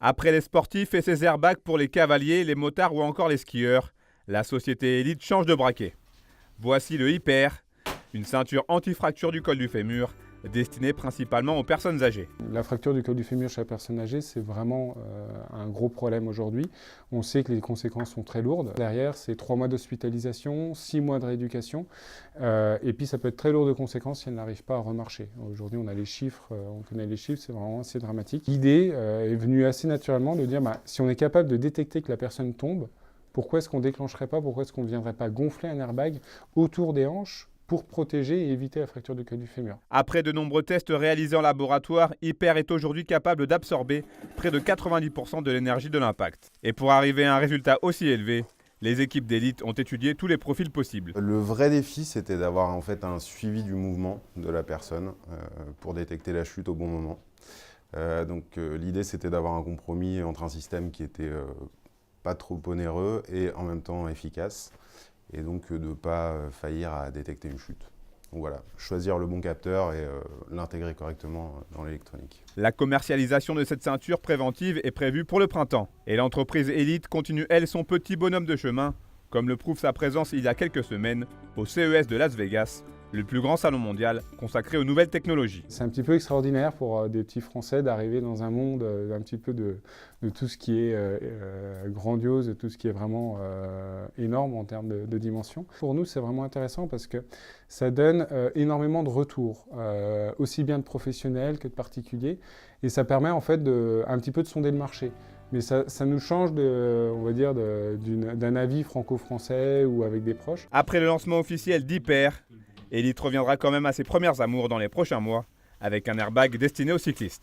Après les sportifs et ses airbags pour les cavaliers, les motards ou encore les skieurs, la société Elite change de braquet. Voici le Hyper, une ceinture anti-fracture du col du fémur, destinée principalement aux personnes âgées. La fracture du col du fémur chez la personne âgée, c'est vraiment un gros problème aujourd'hui. On sait que les conséquences sont très lourdes. Derrière, c'est 3 mois d'hospitalisation, 6 mois de rééducation. Et puis, ça peut être très lourd de conséquences si elle n'arrive pas à remarcher. Aujourd'hui, on a les chiffres, on connaît les chiffres, c'est vraiment assez dramatique. L'idée est venue assez naturellement de dire, si on est capable de détecter que la personne tombe, pourquoi est-ce qu'on ne déclencherait pas, pourquoi est-ce qu'on ne viendrait pas gonfler un airbag autour des hanches pour protéger et éviter la fracture du col du fémur. Après de nombreux tests réalisés en laboratoire, Hyper est aujourd'hui capable d'absorber près de 90% de l'énergie de l'impact. Et pour arriver à un résultat aussi élevé, les équipes d'élite ont étudié tous les profils possibles. Le vrai défi, c'était d'avoir en fait un suivi du mouvement de la personne pour détecter la chute au bon moment. L'idée, c'était d'avoir un compromis entre un système qui était pas trop onéreux et en même temps efficace. Et donc de ne pas faillir à détecter une chute. Donc voilà, choisir le bon capteur et l'intégrer correctement dans l'électronique. La commercialisation de cette ceinture préventive est prévue pour le printemps. Et l'entreprise Elite continue, elle, son petit bonhomme de chemin, comme le prouve sa présence il y a quelques semaines au CES de Las Vegas, le plus grand salon mondial consacré aux nouvelles technologies. C'est un petit peu extraordinaire pour des petits Français d'arriver dans un monde un petit peu de tout ce qui est grandiose, de tout ce qui est vraiment énorme en termes de dimension. Pour nous, c'est vraiment intéressant parce que ça donne énormément de retours, aussi bien de professionnels que de particuliers, et ça permet en fait un petit peu de sonder le marché. Mais ça nous change, on va dire, d'un avis franco-français ou avec des proches. Après le lancement officiel d'Hyper, Elite reviendra quand même à ses premières amours dans les prochains mois avec un airbag destiné aux cyclistes.